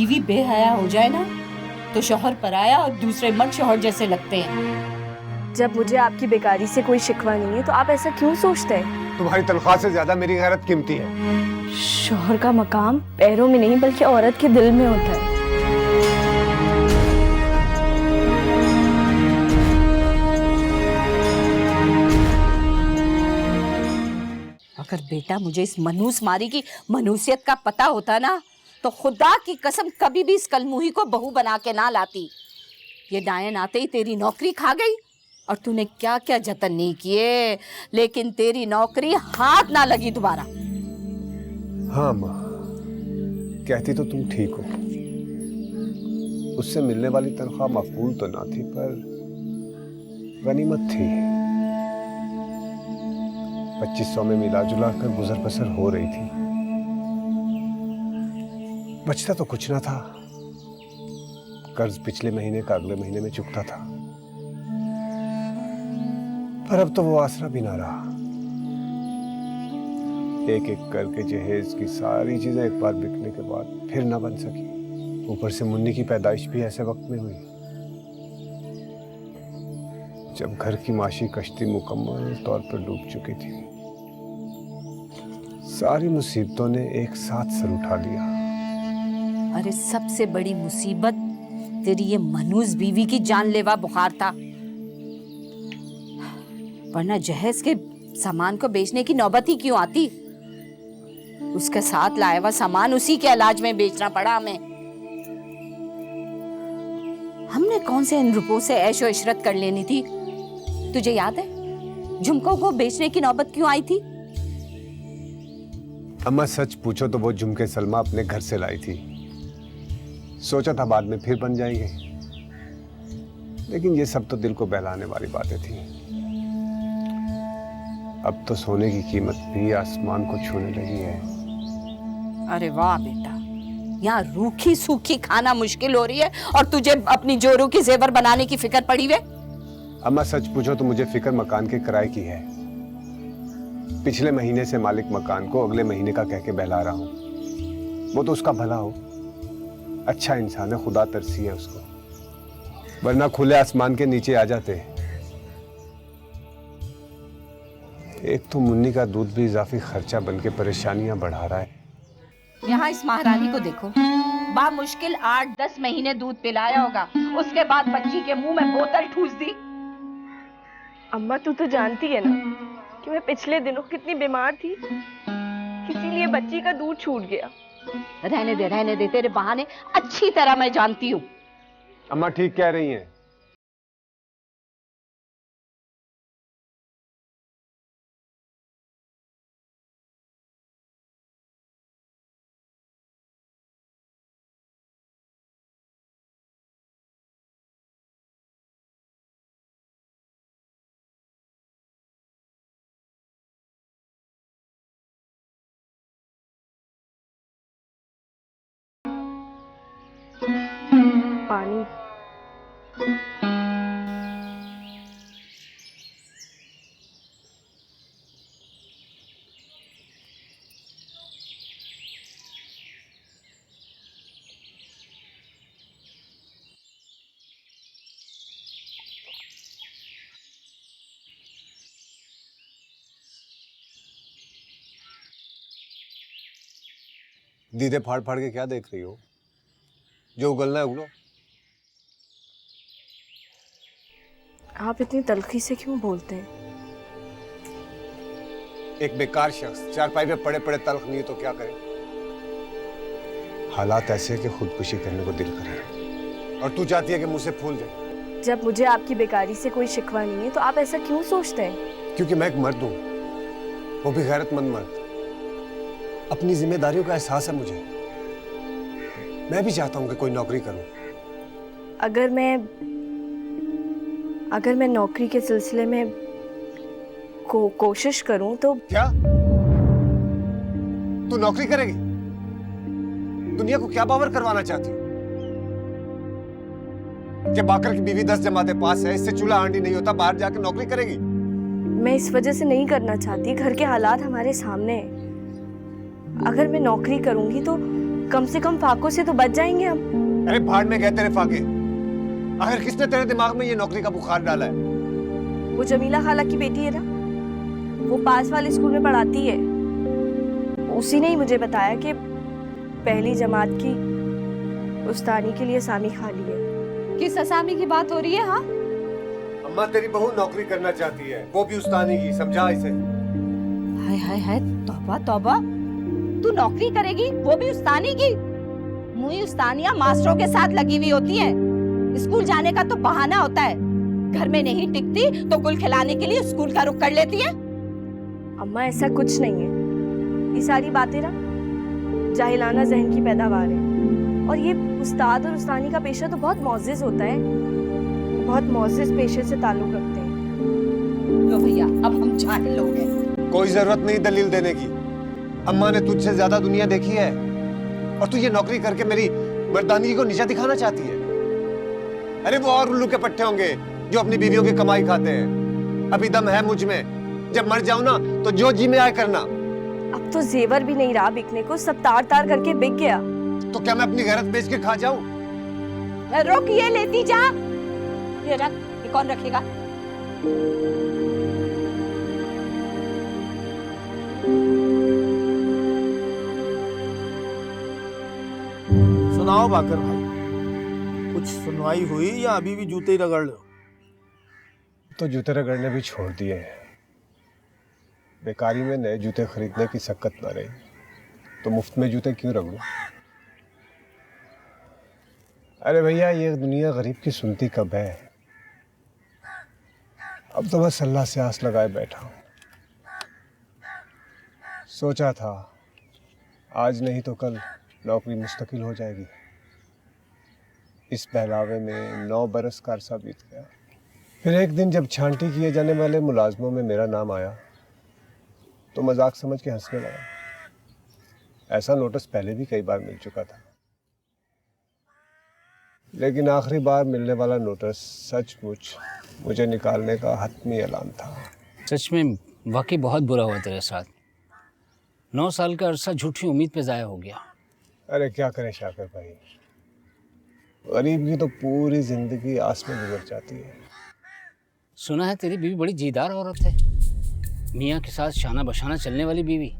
बीवी बेहया हो जाए ना तो शौहर पराया और दूसरे मर्द शौहर जैसे लगते हैं। जब मुझे आपकी बेकारी से कोई शिकवा नहीं है तो आप ऐसा क्यों सोचते हैं? तुम्हारी तनख्वाह से ज्यादा मेरी गैरत कीमती है। शौहर का मकाम पैरों में नहीं बल्कि औरत के दिल में होता है। अगर बेटा मुझे इस मनूस मारी की मनुष्यत का पता होता ना तो खुदा की कसम कभी भी इस कलमुही को बहू बना के ना लाती। ये डायन आते ही तेरी नौकरी खा गई और तूने क्या क्या जतन नहीं किए, लेकिन तेरी नौकरी हाथ ना लगी दोबारा। हाँ माँ, कहती तो तुम ठीक हो। उससे मिलने वाली तनख्वाह मकबूल तो ना थी पर गनीमत थी। 2500 में मिला जुला कर गुजर बसर हो रही थी। बचता तो कुछ ना था। कर्ज पिछले महीने का अगले महीने में चुकता था, पर अब तो वो आसरा भी ना रहा। एक एक करके जहेज की सारी चीजें एक बार बिकने के बाद फिर ना बन सकी। ऊपर से मुन्नी की पैदाइश भी ऐसे वक्त में हुई जब घर की माशी कश्ती मुकम्मल तौर पर डूब चुकी थी। सारी मुसीबतों ने एक साथ सर उठा लिया। अरे सबसे बड़ी मुसीबत तेरी ये मनूस बीवी की जानलेवा बुखार था, वरना जहेज के सामान को बेचने की नौबत ही क्यों आती। उसके साथ लाया हुआ सामान उसी के इलाज में बेचना पड़ा हमें। हमने कौन से इन रुपयों से ऐशो इशरत कर लेनी थी। तुझे याद है झुमकों को बेचने की नौबत क्यों आई थी? अम्मा सच पूछो तो वो झुमके सलमा अपने घर से लाई थी। सोचा था बाद में फिर बन जाएंगे, लेकिन ये सब तो दिल को बहलाने वाली बातें थी। अब तो सोने की कीमत भी आसमान को छूने लगी है। अरे वाह बेटा, यहाँ रूखी सूखी खाना मुश्किल हो रही है और तुझे अपनी जोरू की जेवर बनाने की फिक्र पड़ी हुई। अम्मा सच पूछो तो मुझे फिक्र मकान के किराए की है। पिछले महीने से मालिक मकान को अगले महीने का कह के बहला रहा हूं। वो तो उसका भला हो, अच्छा इंसान है, खुदा तरसी है उसको, वरना खुले आसमान के नीचे आ जाते। एक तो मुन्नी का दूध भी इजाफी खर्चा बनके परेशानियां बढ़ा रहा है। यहाँ इस महारानी को देखो, बामुश्किल 8-10 महीने दूध पिलाया होगा, उसके बाद बच्ची के मुंह में बोतल ठूस दी। अम्मा तू तो जानती है ना कि मैं पिछले दिनों कितनी बीमार थी, इसीलिए बच्ची का दूध छूट गया। रहने दे, तेरे बहाने अच्छी तरह मैं जानती हूँ। अम्मा ठीक कह रही हैं। पानी। दीदे फाड़ फाड़ के क्या देख रही हो? जो उगलना है उगलो। आप इतनी तल्खी से क्यों बोलते हैं? एक बेकार शख्स चारपाई पे पड़े पड़े तल्ख नहीं तो क्या करे? हालात ऐसे है कि खुदकुशी करने को दिल करे और तू चाहती है कि मुझसे फूल जाए। जब मुझे आपकी बेकारी से कोई शिकवा नहीं है तो आप ऐसा क्यों सोचते हैं? क्योंकि मैं एक मर्द हूं, वो भी गैरतमंद मर्द। अपनी जिम्मेदारियों का एहसास है मुझे। मैं भी चाहता हूं कि कोई नौकरी करूं। अगर मैं नौकरी के सिलसिले में कोशिश करूं तो क्या तू नौकरी करेगी? दुनिया को क्या बावर करवाना चाहती हो कि बाकर की बीवी 10 जमाते पास है, इससे चूल्हा हांडी नहीं होता, बाहर जाके नौकरी करेगी? मैं इस वजह से नहीं करना चाहती। घर के हालात हमारे सामने हैं। अगर मैं नौकरी करूंगी तो कम से कम फाकों से तो बच जाएंगे हम। अरे भाड़ में गए तेरे फाके। आखिर किसने तेरे दिमाग में ये नौकरी का बुखार डाला है? वो जमीला खाला की बेटी है ना, वो पास वाले स्कूल में पढ़ाती है। उसी ने ही मुझे बताया कि पहली जमात की उस्तानी के लिए असामी खाली है। किस असामी की बात हो रही है? हाँ, अम्मा तेरी बहू नौकरी करना चाहती है, वो भी उस्तानी की। समझा इसे। हाय हाय हाय, तौबा तौबा। तू नौकरी करेगी, वो भी उस्तानी की? मुई उस्तानिया मास्टरों के साथ लगी हुई होती है। स्कूल जाने का तो बहाना होता है। घर में नहीं टिकती तो गुल खिलाने के लिए स्कूल का रुख कर लेती है। अम्मा ऐसा कुछ नहीं है, ये सारी बातें ना जाहिलाना जहन की पैदावार है। और ये उस्ताद और उस्तानी का पेशा तो बहुत मोअज़्ज़िज़ होता है, बहुत मोअज़्ज़िज़ पेशे से ताल्लुक रखते हैं। लो भैया, अब हम जाहिल लोग हैं। कोई जरूरत नहीं दलील देने की। अम्मा ने तुझसे ज्यादा दुनिया देखी है, और तू ये नौकरी करके मेरी मर्दानगी को नीचा दिखाना चाहती है। अरे वो और उल्लू के पट्टे होंगे जो अपनी बीवियों की कमाई खाते हैं। अभी दम है मुझ में, जब मर जाऊं ना तो जो जी में आए करना। अब तो जेवर भी नहीं रहा बिकने को, सब तार तार करके बिक गया। तो क्या मैं अपनी गैरत बेच के खा जाऊं? रुक, ये लेती जा। ये रख, ये कौन रखेगा? सुनाओ बाकर भाई, कुछ सुनवाई हुई या अभी भी जूते ही रगड़ लो? तो जूते रगड़ने भी छोड़ दिए हैं। बेकारी में नए जूते खरीदने की सक्कत ना रही, तो मुफ्त में जूते क्यों रगड़ूं? अरे भैया, ये दुनिया गरीब की सुनती कब है। अब तो बस अल्लाह से आस लगाए बैठा हूं। सोचा था आज नहीं तो कल नौकरी मुस्तकिल हो जाएगी। इस बहलावे में 9 बरस का अरसा बीत गया। फिर एक दिन जब छांटी किए जाने वाले मुलाजमों में मेरा नाम आया तो मजाक समझ के हंसने लगा। ऐसा नोटिस पहले भी कई बार मिल चुका था, लेकिन आखिरी बार मिलने वाला नोटिस सचमुच मुझे निकालने का हतमी ऐलान था। सच में वाकई बहुत बुरा हुआ तेरे साथ। 9 साल का अरसा झूठी उम्मीद पे ज़ाया हो गया। अरे क्या करें शाकिर भाई, गरीब की तो पूरी जिंदगी आस में गुजर जाती है। सुना है तेरी बीवी बड़ी जीदार औरत है, मियाँ के साथ शाना बशाना चलने वाली बीवी।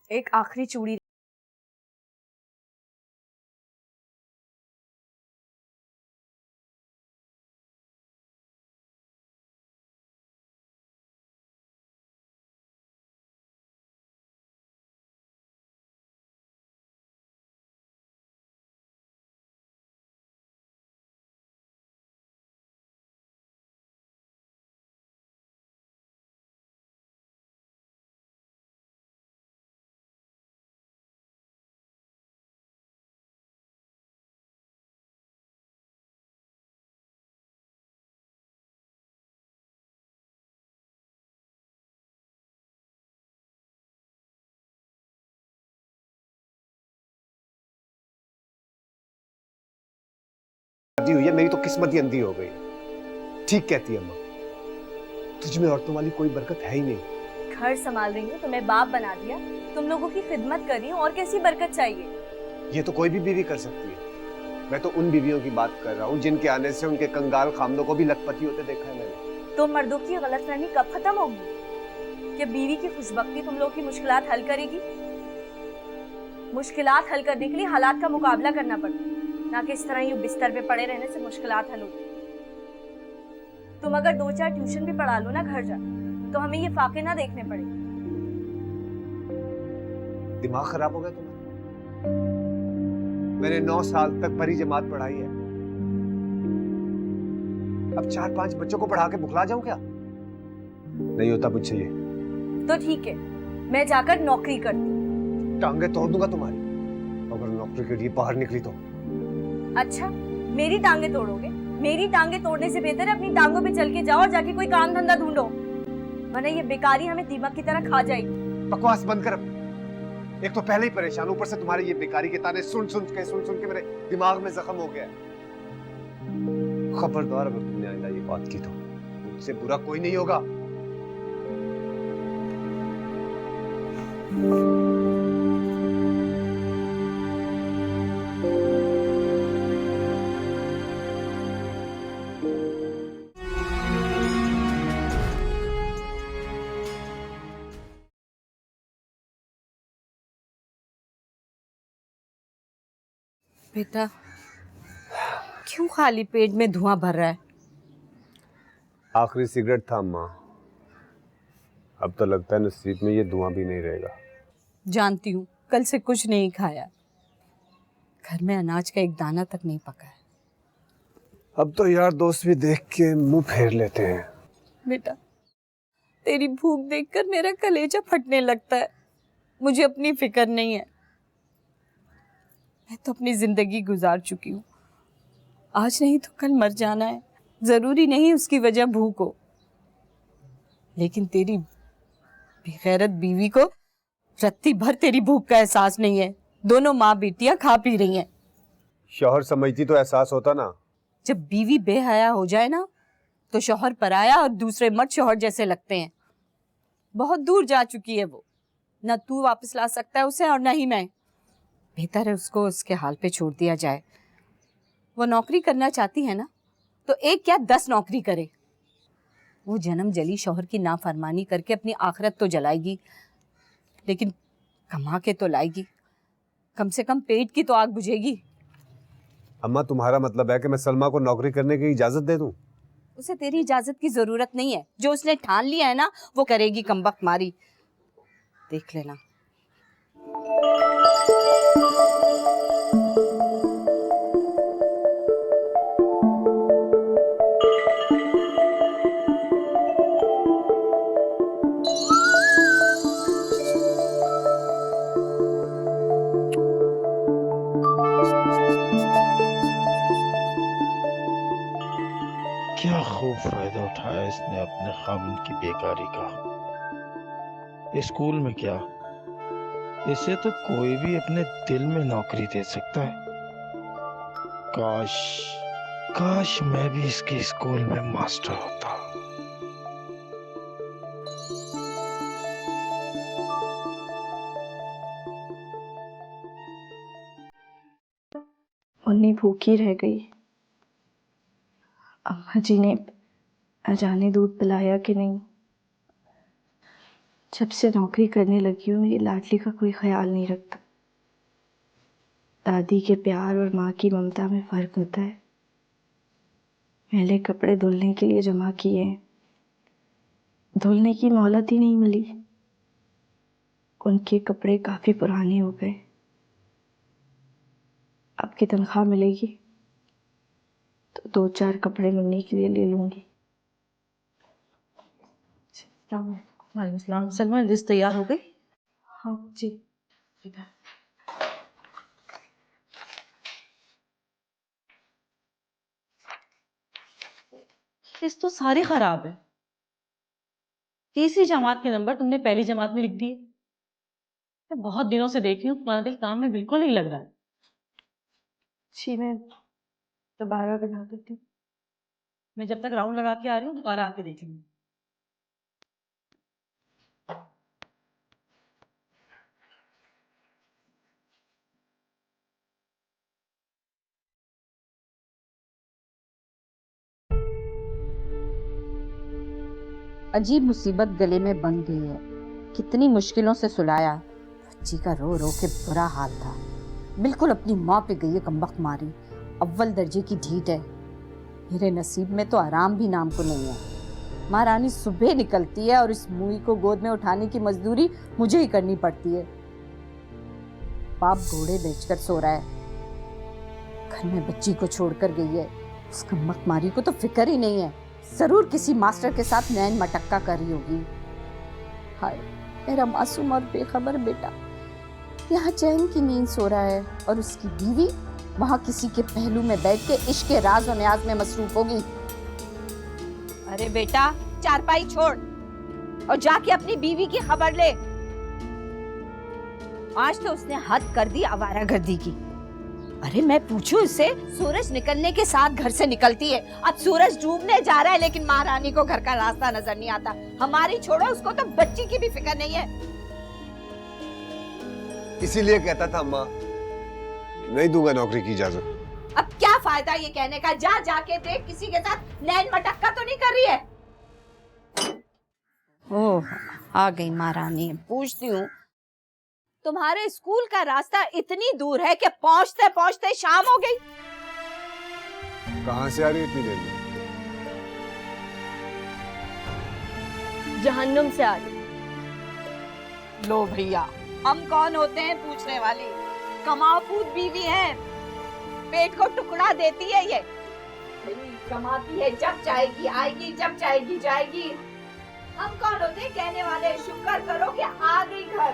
एक आखिरी चूड़ी शादी हुई है, मेरी तो किस्मत ही अंधी हो गई। ठीक कहती है अम्मा, तुझ में औरतों वाली कोई बरकत है ही नहीं। घर संभाल रही हूँ, तुम्हें बाप बना दिया, तुम लोगों की खिदमत कर रही हूँ, और कैसी बरकत चाहिए? ये तो कोई भी बीवी कर सकती है। मैं तो उन बीवियों की बात कर रहा हूँ जिनके आने से उनके कंगाल खामदों को भी लखपति होते देखा है मैंने। तो मर्दों की गलतफहमी कब खत्म होगी? कि बीवी की खुशबख्ती तुम लोगों की मुश्किलात हल करेगी? मुश्किलात हल करने के लिए हालात का मुकाबला करना पड़ता है, ना कि इस तरह यूं बिस्तर पे पड़े रहने से मुश्किलात हल होती। तुम अगर 2-4 ट्यूशन भी पढ़ा लो ना घर जा, तो हमें ये फाके ना देखने पड़े। दिमाग खराब हो गया तुम्हारा? मैंने 9 साल तक भरी जमात पढ़ाई है, अब 4-5 बच्चों को पढ़ा के बुखला जाऊं क्या? नहीं होता मुझसे ये। तो ठीक है, मैं जाकर नौकरी करती। टांगे तोड़ दूंगा तुम्हारी अगर नौकरी के लिए बाहर निकली तो। अच्छा, मेरी टांगे तोड़ोगे? मेरी टांगे तोड़ने से बेहतर है अपनी टांगों पे चल के जाओ और जाके कोई काम धंधा ढूंढो, वरना ये बेकारी हमें दीमक की तरह खा जाएगी। बकवास बंद कर अपनी। एक तो पहले ही परेशान, ऊपर से तुम्हारे ये बेकारी के ताने सुन सुन के मेरे दिमाग में जख्म हो गया है। खबरदार अगर तुमने आइंदा ये बात की तो मुझसे बुरा कोई नहीं होगा। बेटा, क्यों खाली पेट में धुआं भर रहा है? आखिरी सिगरेट था अम्मा, अब तो लगता है नसीब में ये धुआं भी नहीं रहेगा। जानती हूँ, कल से कुछ नहीं खाया, घर में अनाज का एक दाना तक नहीं पका है। अब तो यार दोस्त भी देख के मुंह फेर लेते हैं। बेटा, तेरी भूख देखकर मेरा कलेजा फटने लगता है। मुझे अपनी फिक्र नहीं है, मैं तो अपनी जिंदगी गुजार चुकी हूँ। आज नहीं तो कल मर जाना है, जरूरी नहीं उसकी वजह भूख हो। लेकिन तेरी बेगैरत बीवी को रत्ती भर तेरी भूख का एहसास नहीं है। दोनों माँ बेटियां खा पी रही हैं। शौहर समझती तो एहसास होता ना। जब बीवी बेहया हो जाए ना तो शौहर पराया और दूसरे मर्द शौहर जैसे लगते हैं। बहुत दूर जा चुकी है वो, ना तू वापस ला सकता है उसे और ना ही मैं। बेहतर है उसको उसके हाल पे छोड़ दिया जाए। वो नौकरी करना चाहती है ना तो एक क्या 10 नौकरी करे। वो जन्म जली शौहर की नाफरमानी करके अपनी आखिरत तो जलाएगी, लेकिन कमा के तो लाएगी। कम से कम पेट की तो आग बुझेगी। अम्मा, तुम्हारा मतलब है कि मैं सलमा को नौकरी करने की इजाजत दे दूं? उसे तेरी इजाजत की जरूरत नहीं है। जो उसने ठान लिया है ना वो करेगी कमबख्त मारी। देख लेना। क्या खूब फायदा उठाया इसने अपने खामिन की बेकारी का। स्कूल में क्या, इसे तो कोई भी अपने दिल में नौकरी दे सकता है। काश काश मैं भी इसके स्कूल में मास्टर होता। मुन्नी भूखी रह गई। अम्मा जी ने अजाने दूध पिलाया कि नहीं। जब से नौकरी करने लगी हूँ ये लाडली का कोई ख्याल नहीं रखता। दादी के प्यार और माँ की ममता में फर्क होता है। मैले कपड़े धुलने के लिए जमा किए हैं, धुलने की मोहलत ही नहीं मिली। उनके कपड़े काफी पुराने हो गए। अब की तनख्वाह मिलेगी तो 2-4 कपड़े मुन्नी के लिए ले लूंगी। वालेकुम सलमा, लिस्ट तैयार हो गई? हाँ जी। लिस्ट तो सारी खराब है। तीसरी जमात के नंबर तुमने पहली जमात में लिख दिए। मैं बहुत दिनों से देख रही हूँ, तुम्हारा दिल काम में बिल्कुल नहीं लग रहा है। जी मैं दोबारा बना देती हूँ। मैं जब तक राउंड लगा के आ रही हूँ दोबारा आके देख लूंगी। अजीब मुसीबत गले में बंध गई है। कितनी मुश्किलों से सुलाया। बच्ची का रो रो के बुरा हाल था। बिल्कुल अपनी माँ पे गई है कमबख्त मारी। अव्वल दर्जे की ढीठ है। मेरे नसीब में तो आराम भी नाम को नहीं है। महारानी सुबह निकलती है और इस मुई को गोद में उठाने की मजदूरी मुझे ही करनी पड़ती है। बाप घोड़े बेचकर सो रहा है, घर में बच्ची को छोड़कर गई है। उसका मक्मारी को तो फिक्र ही नहीं है, जरूर किसी मास्टर के साथ नैन मटक्का कर रही होगी। हाय मेरा मासूम और बेखबर बेटा यहाँ चैन की नींद सो रहा है और उसकी बीवी वहां किसी के पहलू में बैठ के इश्क के राज और न्याज में मसरूफ होगी। अरे बेटा चारपाई छोड़ और जाके अपनी बीवी की खबर ले। आज तो उसने हद कर दी आवारागर्दी की। अरे मैं पूछूं इससे, सूरज निकलने के साथ घर से निकलती है, अब सूरज डूबने जा रहा है लेकिन महारानी को घर का रास्ता नजर नहीं आता। हमारी छोड़ो, उसको तो बच्ची की भी फिक्र नहीं है। इसीलिए कहता था अम्मा, नहीं दूंगा नौकरी की इजाजत। अब क्या फायदा ये कहने का, जा जाके देख किसी के साथ नैन मटक्का तो नहीं कर रही है। ओह आ गई महारानी। पूछती हूँ, तुम्हारे स्कूल का रास्ता इतनी दूर है कि पहुंचते पहुंचते शाम हो गई। कहां से आ रही है इतनी देर में? जहन्नुम से आ रही। लो भैया, हम कौन होते हैं पूछने वाली? कमाओ कूद बीवी है, पेट को टुकड़ा देती है ये। कमाती है जब चाहेगी आएगी, जब चाहेगी जाएगी। हम कौन होते हैं कहने वाले? शुक्र करो कि आ गई घर।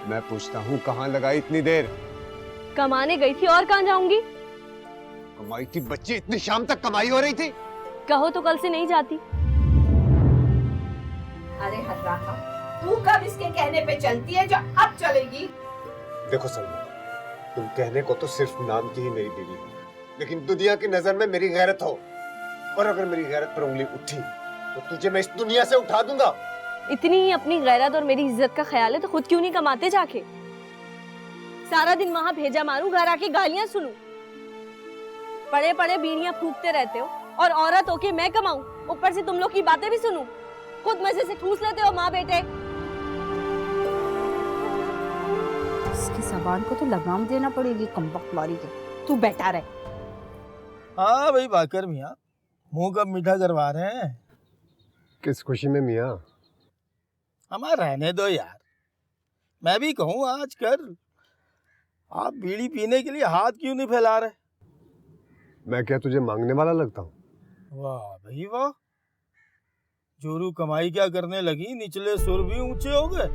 मैं पूछता हूँ कहाँ लगाई इतनी देर? कमाने गई थी, और कहाँ जाऊंगी? कमाई थी बच्ची, इतनी शाम तक कमाई हो रही थी। कहो तो कल से नहीं जाती। अरे हर्राहा, तू कब इसके कहने पे चलती है जो अब चलेगी? देखो सलमा, तुम कहने को तो सिर्फ नाम की ही मेरी बीवी हो, लेकिन दुनिया की नजर में मेरी गैरत हो, और अगर मेरी गैरत पर उंगली उठी तो तुझे मैं इस दुनिया से उठा दूंगा। इतनी ही अपनी गैरत और मेरी इज्जत का ख्याल है तो खुद क्यों नहीं कमाते जाके? सारा दिन वहां भेजा मारूं, घर आके गालियां सुनूं। पड़े पड़े बीड़ियां फूकते रहते हो और औरत होके मैं कमाऊं, ऊपर से तुम लोग की बातें भी सुनूं। खुद मजे से ठूस लेते हो माँ बेटे। इसकी जबान को तो लगाम देना पड़ेगी कमबख्त वाली के। तू बैठा रहे। हाँ भाई बाकर मियाँ, मुंह कब मीठा करवा रहे हैं? किस खुशी में मियाँ? हमारा रहने दो यार। मैं भी कहूँ आजकल आप बीड़ी पीने के लिए हाथ क्यों नहीं फैला रहे? मैं क्या तुझे मांगने वाला लगता हूँ? वाह भाई वाह, जोरू कमाई क्या करने लगी, निचले सुर भी ऊंचे हो गए।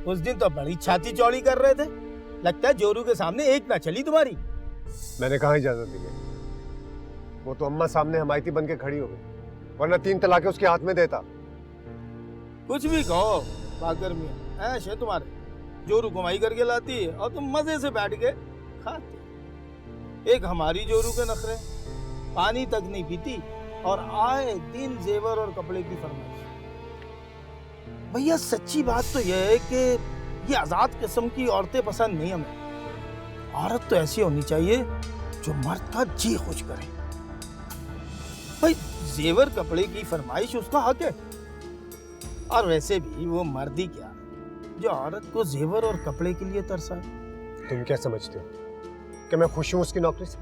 उस दिन तो बड़ी छाती चौड़ी कर रहे थे, लगता है जोरू के सामने एक ना चली तुम्हारी। मैंने कहाँ इजाजत दी है? वो तो अम्मा सामने हमायती बन के खड़ी हो गई, वरना 3 तलाकें उसके हाथ में देता। कुछ भी कहो बाकर मियाँ, ऐश है तुम्हारे। जोरू कमाई करके लाती है और तुम मजे से बैठ के खाते। एक हमारी जोरू के नखरे, पानी तक नहीं पीती और आए दिन जेवर और कपड़े की फरमाइश। भैया सच्ची बात तो यह है कि ये आजाद किस्म की औरतें पसंद नहीं हमें। औरत तो ऐसी होनी चाहिए जो मर्द का जी खुश करे। भाई जेवर कपड़े की फरमाइश उसका हक है, और वैसे भी वो मर्द ही क्या जो औरत को जेवर और कपड़े के लिए तरसाए। तुम क्या समझते हो कि मैं खुश हूँ उसकी नौकरी से?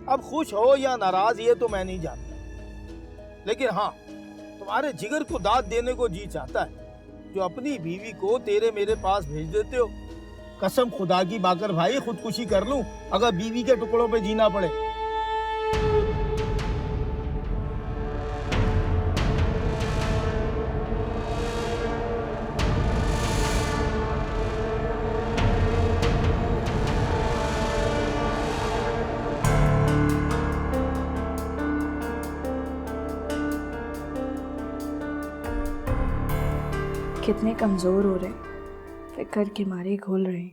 अब खुश हो या नाराज ये तो मैं नहीं जानता, लेकिन हाँ तुम्हारे जिगर को दाद देने को जी चाहता है जो अपनी बीवी को तेरे मेरे पास भेज देते हो। कसम खुदा की बाकर भाई, खुदकुशी कर लूं अगर बीवी के टुकड़ों पे जीना पड़े। कितने कमजोर हो रहे, फिक्र के मारे घोल रहे।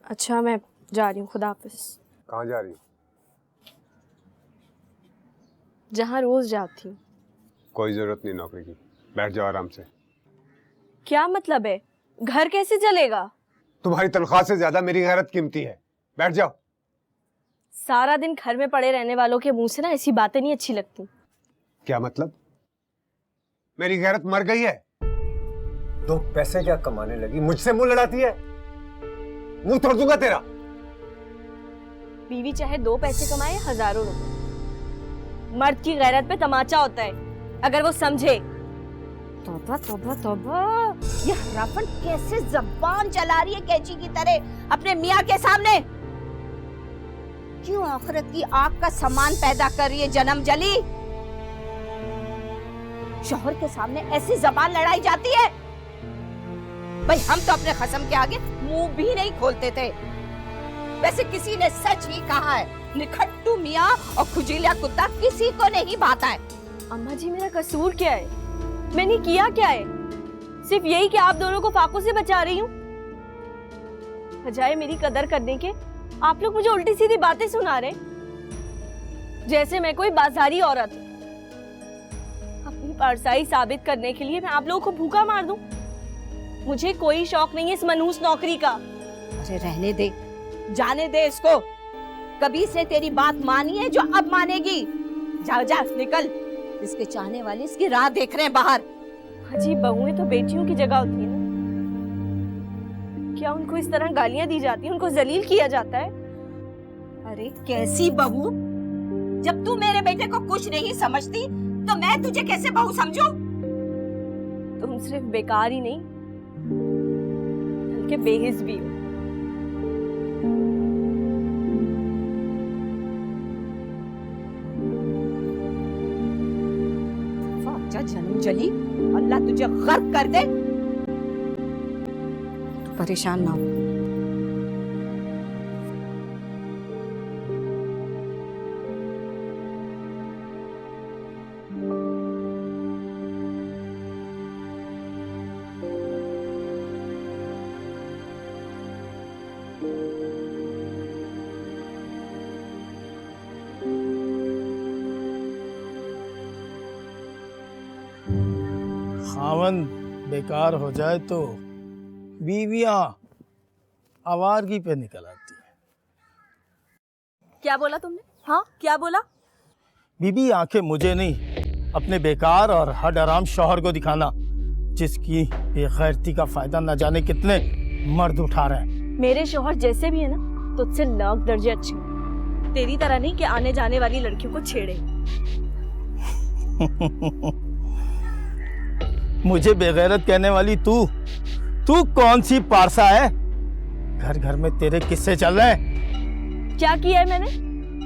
अच्छा मैं जा रही हूँ, खुदा हाफिज। कहाँ जा रही हो? जहाँ रोज जाती हूँ। कोई जरूरत नहीं नौकरी की, बैठ जाओ आराम से। क्या मतलब है? घर कैसे चलेगा? तुम्हारी तनख्वाह से ज्यादा मेरी गैरत कीमती है, बैठ जाओ। सारा दिन घर में पड़े रहने वालों के मुंह से ना ऐसी बातें नहीं अच्छी लगती। क्या मतलब? मेरी गैरत मर गई है? 2 पैसे क्या कमाने लगी, मुझसे मुंह लड़ाती है? मुंह तोड़ दूंगा तेरा। बीवी चाहे 2 पैसे कमाए हजारों रुपए, मर्द की गैरत पे तमाचा होता है अगर वो समझे। तौबा तौबा तौबा, ये रावण कैसे जबान चला रही है कैची की तरह अपने मियाँ के सामने। क्यों आखिरत की आग का सामान पैदा कर रही है जन्म जली। शौहर के सामने ऐसी जबान लड़ाई जाती है? भाई हम तो अपने खसम के आगे मुंह भी नहीं खोलते थे। वैसे किसी ने सच ही कहा है, निखट्टू मियाँ और खुजीलिया कुत्ता किसी को नहीं भाता है। अम्मा जी मेरा कसूर क्या है? मैंने किया क्या है? सिर्फ यही कि आप दोनों को फाकों से बचा रही हूँ। बजाय मेरी कदर करने के आप लोग मुझे उल्टी सीधी बातें सुना रहे, जैसे मैं कोई बाजारी औरत हूँ। अपनी परसाई साबित करने के लिए मैं आप लोगों को भूखा मार दूं? मुझे कोई शौक नहीं है इस मनहूस नौकरी का। अरे रहने दे, जाने दे इसको। कभी इसने तेरी बात मानी है जो अब मानेगी। जा जा निकल, इसके चाहने वाले इसकी राह देख रहे हैं बाहर। अजीब बहुएं तो बेटियों की जगह होती है ना। क्या उनको इस तरह गालियां दी जाती हैं, उनको जलील किया जाता है? अरे कैसी बहू? जब तू मेरे बेटे को कुछ नहीं समझती तो मैं तुझे कैसे बहू समझूं? तुम सिर्फ बेकार ही नहीं बल्कि बेहिस भी हो। जन्म जली, अल्लाह तुझे गर्क कर दे। तू परेशान ना हो। खावन बेकार हो जाए तो बीवियां आवारगी पे निकल आती है। क्या बोला तुमने? हाँ क्या बोला? बीबी आंखें मुझे नहीं, अपने बेकार और हड आराम शौहर को दिखाना, जिसकी बेगैरती का फायदा न जाने कितने मर्द उठा रहे हैं। मेरे शौहर जैसे भी है ना, तुझसे लाख दर्जे अच्छे हैं। तेरी तरह नहीं कि आने जाने वाली लड़कियों को छेड़े। मुझे बेगैरत कहने वाली तू कौन सी पारसा है? घर घर में तेरे किस्से चल रहे हैं। क्या किया है मैंने?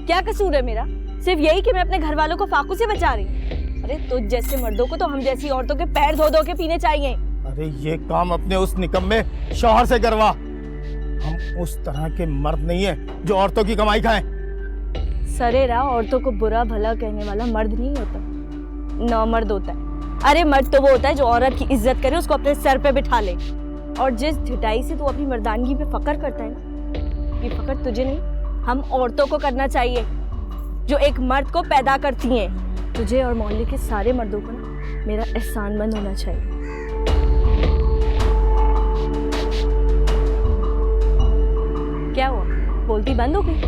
क्या कसूर है मेरा? सिर्फ यही कि मैं अपने घर वालों को फाकू से बचा रही हूँ। अरे तुझ जैसे मर्दों को तो हम जैसी औरतों के पैर धो धो के पीने चाहिए। अरे ये काम अपने उस निकम्मे शौहर से करवा। हम उस तरह के मर्द नहीं है जो औरतों की कमाई खाएं। सरेरा औरतों को बुरा भला कहने वाला मर्द नहीं होता, नौमर्द होता है। अरे मर्द तो वो होता है जो औरत की इज्जत करे, उसको अपने सर पे बिठा ले। और जिस ढिठाई से तू अपनी मर्दानगी पे फख्र करता है ना, ये फख्र तुझे नहीं हम औरतों को करना चाहिए जो एक मर्द को पैदा करती हैं। तुझे और मोहल्ले के सारे मर्दों को ना मेरा एहसानमंद होना चाहिए। क्या हुआ? बोलती बंद हो गई?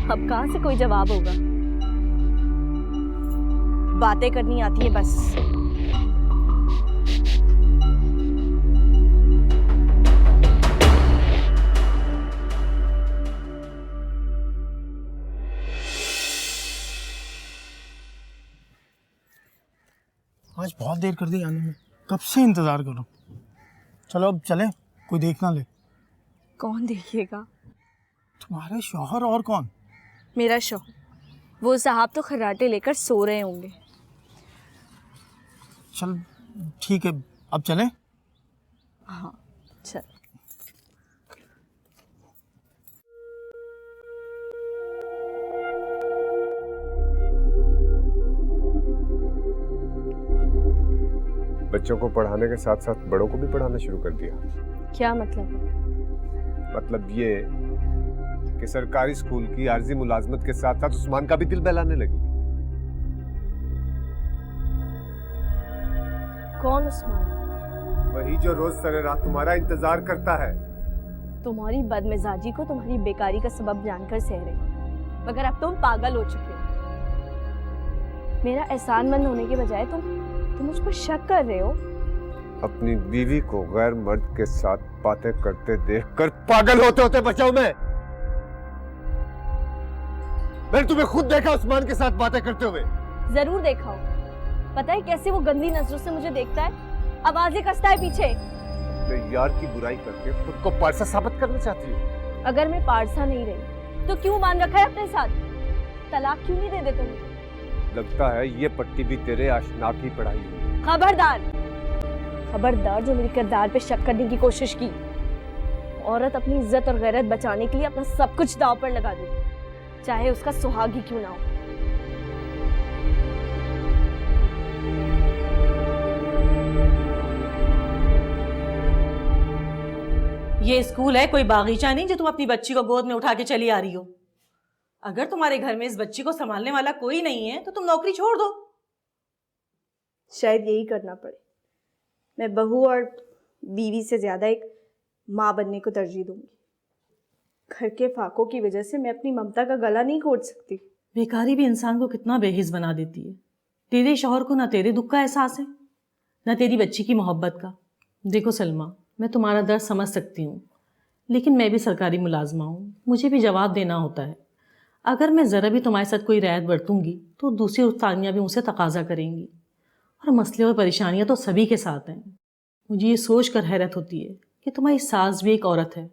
अब कहाँ से कोई जवाब होगा? बातें करनी आती है बस। आज बहुत देर कर दी आने में, कब से इंतजार करूं। चलो अब चले, कोई देख ना ले। कौन देखिएगा? तुम्हारे शौहर और कौन? मेरा शौहर। वो साहब तो खर्राटे लेकर सो रहे होंगे। चल ठीक है, अब चलें? हाँ चल। बच्चों को पढ़ाने के साथ साथ बड़ों को भी पढ़ाना शुरू कर दिया। क्या मतलब? मतलब ये कि सरकारी स्कूल की आर्जी मुलाजमत के साथ साथ उस्मान का भी दिल बहलाने लगी। कौन उस्मान? वही जो रोज सरे रात तुम्हारा इंतजार करता है। तुम्हारी बदमिजाजी को तुम्हारी बेकारी का सबब जानकर सह रही, मगर अब तुम पागल हो चुके हो। मेरा एहसानमंद होने के बजाय तुम मुझ पर शक कर रहे हो। अपनी बीवी को गैर मर्द के साथ बातें करते देखकर पागल होते होते बचाओ मैंने तुम्हें खुद देखा उस्मान के साथ बातें करते हुए। जरूर देखा हो। पता है कैसे वो गंदी नजरों से मुझे देखता है, आवाजें कसता है पीछे। अपने यार की बुराई करके खुद को पारसा साबित करना चाहती हो। अगर मैं पारसा नहीं रही तो क्यों मान रखा है अपने साथ? तलाक क्यों नहीं दे देते मुझे? लगता है ये पट्टी भी तेरे आशना की पढ़ाई हुई। खबरदार, खबरदार जो मेरे किरदार पे शक करने की कोशिश की। औरत अपनी इज्जत और गैरत बचाने के लिए अपना सब कुछ दांव पर लगा देती, चाहे उसका सुहाग ही क्यों ना हो। ये स्कूल है, कोई बागीचा नहीं जो तुम अपनी बच्ची को गोद में उठा के चली आ रही हो। अगर तुम्हारे घर में इस बच्ची को संभालने वाला कोई नहीं है तो तुम नौकरी छोड़ दो। शायद यही करना पड़े। मैं बहू और बीवी से ज्यादा एक माँ बनने को तरजीह दूंगी। घर के फाकों की वजह से मैं अपनी ममता का गला नहीं घोट सकती। बेकारी भी इंसान को कितना बेहिस बना देती है। तेरे शौहर को ना तेरे दुख का एहसास है, ना तेरी बच्ची की मोहब्बत का। देखो सलमा, मैं तुम्हारा दर्द समझ सकती हूँ, लेकिन मैं भी सरकारी मुलाजमा हूँ, मुझे भी जवाब देना होता है। अगर मैं ज़रा भी तुम्हारे साथ कोई रियायत बरतूंगी तो दूसरी उस्तानियाँ भी मुझसे तकाजा करेंगी, और मसले और परेशानियाँ तो सभी के साथ हैं। मुझे ये सोच कर हैरत होती है कि तुम्हारी सास भी एक औरत है,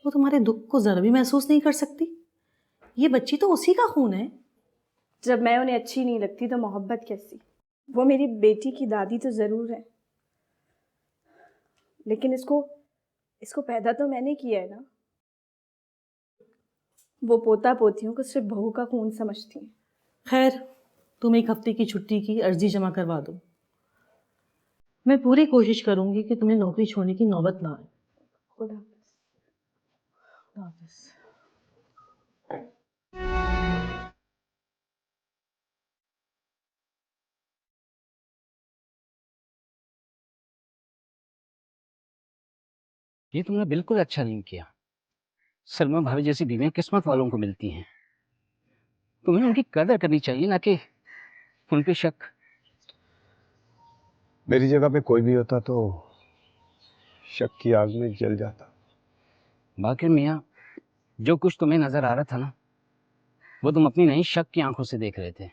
वो तुम्हारे दुख को ज़रा भी महसूस नहीं कर सकती। ये बच्ची तो उसी का खून है। जब मैं उन्हें अच्छी नहीं लगती तो मोहब्बत कैसी? वो मेरी बेटी की दादी तो ज़रूर है, लेकिन इसको पैदा तो मैंने किया है ना। वो पोता पोतियों को सिर्फ बहू का खून समझती हैं। खैर, तुम एक हफ्ते की छुट्टी की अर्जी जमा करवा दो। मैं पूरी कोशिश करूंगी कि तुम्हें नौकरी छोड़ने की नौबत ना आए। खुदा हाफिज़। खुदा हाफिज़। ये तुमने बिल्कुल अच्छा नहीं किया। सलमा भाभी जैसी बीवियां किस्मत वालों को मिलती हैं। तुम्हें उनकी कदर करनी चाहिए, ना कि उन पे शक। मेरी जगह पे कोई भी होता तो शक की आग में जल जाता। बाकी मियाँ, जो कुछ तुम्हें नजर आ रहा था ना, वो तुम अपनी नहीं शक की आंखों से देख रहे थे।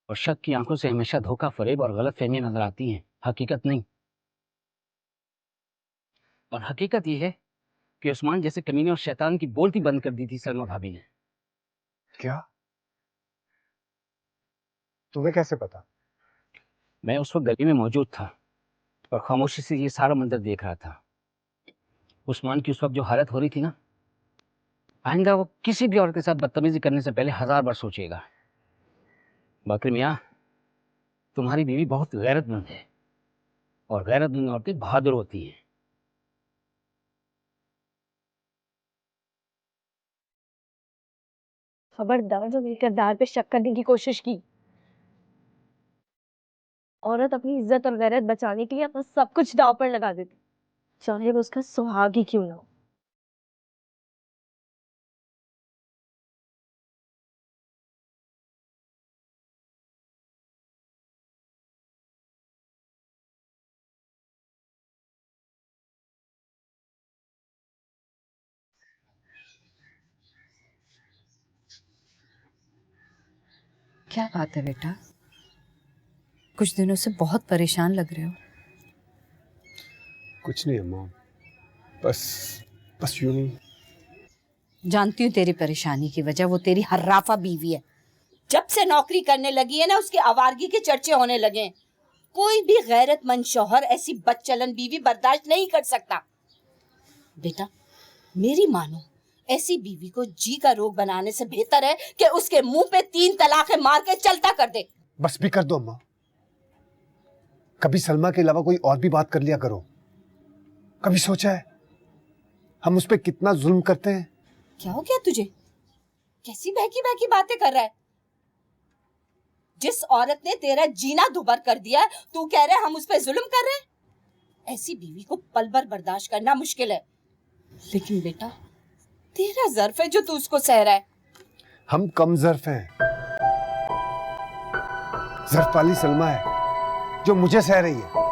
और शक की आंखों से हमेशा धोखा, फरेब और गलत फहमियां नजर आती हैं, हकीकत नहीं। और हकीकत ये है कि उस्मान जैसे कमीने और शैतान की बोलती बंद कर दी थी सलमा भाभी ने। क्या? तुम्हें कैसे पता? मैं उस वक्त गली में मौजूद था और खामोशी से ये सारा मंजर देख रहा था। उस्मान की उस वक्त जो हालत हो रही थी ना, आइंदा वो किसी भी औरत के साथ बदतमीजी करने से पहले 1000 बार सोचेगा। बाकी मियाँ, तुम्हारी बीवी बहुत गैरतमंद है, और गैरतमंद औरतें बहादुर होती हैं। खबरदार जो मेरे किरदार पे शक करने की कोशिश की। औरत अपनी इज्जत और गैरत बचाने के लिए अपना सब कुछ दांव पर लगा देती, चाहे वो उसका सुहाग ही क्यों ना हो। क्या बात है बेटा, कुछ दिनों से बहुत परेशान लग रहे हो। कुछ नहीं अम्मा, बस यूं ही। जानती हूँ तेरी परेशानी की वजह वो तेरी हर्राफा बीवी है। जब से नौकरी करने लगी है ना, उसकी आवारगी के चर्चे होने लगे हैं। कोई भी गैरतमंद शौहर ऐसी बदचलन बीवी बर्दाश्त नहीं कर सकता। बेटा मेरी मानो, ऐसी बीवी को जी का रोग बनाने से बेहतर है कि उसके मुंह पे 3 तलाक़ें मार के चलता कर दे। बस भी कर दो अम्मा, कभी सलमा के अलावा कोई और भी बात कर लिया करो। कभी सोचा है हम उस पर कितना जुल्म करते हैं। क्या हो गया तुझे? कैसी बहकी बहकी बातें कर रहा है? जिस औरत ने तेरा जीना दुभर कर दिया है, तू कह रहा है हम उस पर जुल्म कर रहे हैं? ऐसी बीवी को पल भर बर्दाश्त करना मुश्किल है, लेकिन बेटा तेरा ज़र्फ है जो तू उसको सह रहा है। हम कम ज़र्फ हैं। ज़र्फ वाली सलमा है जो मुझे सह रही है।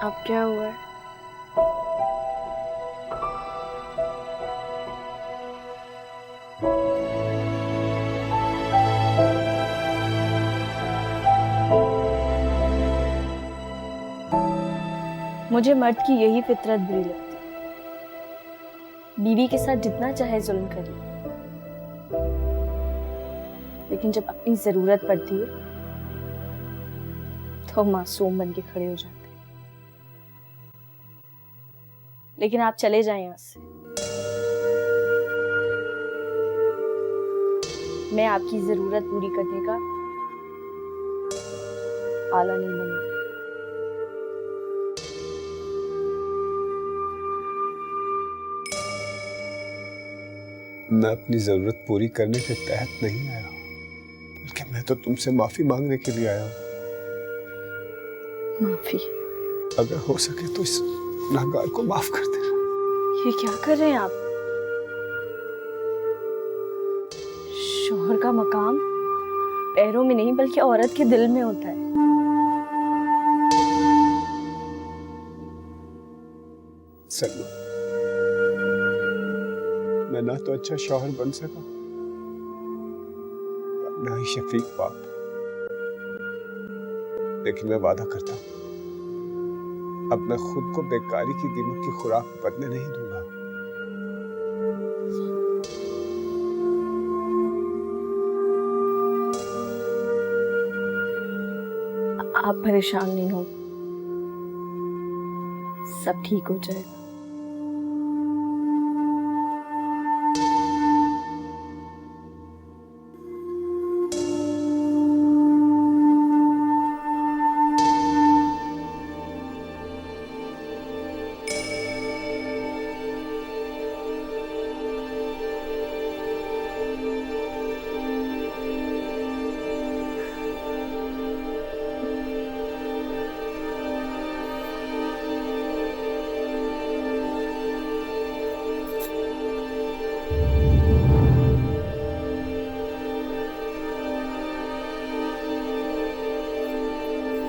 अब क्या हुआ है? मुझे मर्द की यही फितरत बुरी लगती है। बीवी के साथ जितना चाहे जुल्म करे, लेकिन जब अपनी जरूरत पड़ती है तो मासूम बन के खड़े हो जाते हैं। लेकिन आप चले जाएं यहाँ से। मैं आपकी जरूरत पूरी करने का आला नहीं बनूंगी। मैं अपनी जरूरत पूरी करने के तहत नहीं आया हूं, बल्कि मैं तो तुमसे माफी मांगने के लिए आया हूं। माफी? अगर हो सके तो इस गुनहगार को माफ कर देना। ये क्या कर रहे हैं आप? शौहर का मकाम पैरों में नहीं बल्कि औरत के दिल में होता है। सलमा, मैं ना तो अच्छा शौहर बन सका, ना ही शफीक बाप, लेकिन मैं वादा करता हूं अब मैं खुद को बेकारी की दीमक की खुराक बनने नहीं दूंगा। आप परेशान नहीं हो, सब ठीक हो जाएगा।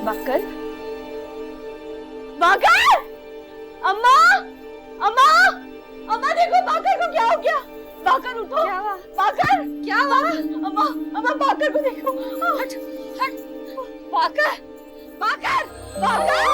बाकर, बाकर! अम्मा! अम्मा! अम्मा देखो बाकर को क्या हो गया? बाकर उठो! क्या हुआ? बाकर! क्या हुआ? अम्मा! अम्मा बाकर को देखो! हट! हट! बाकर! बाकर! बाकर!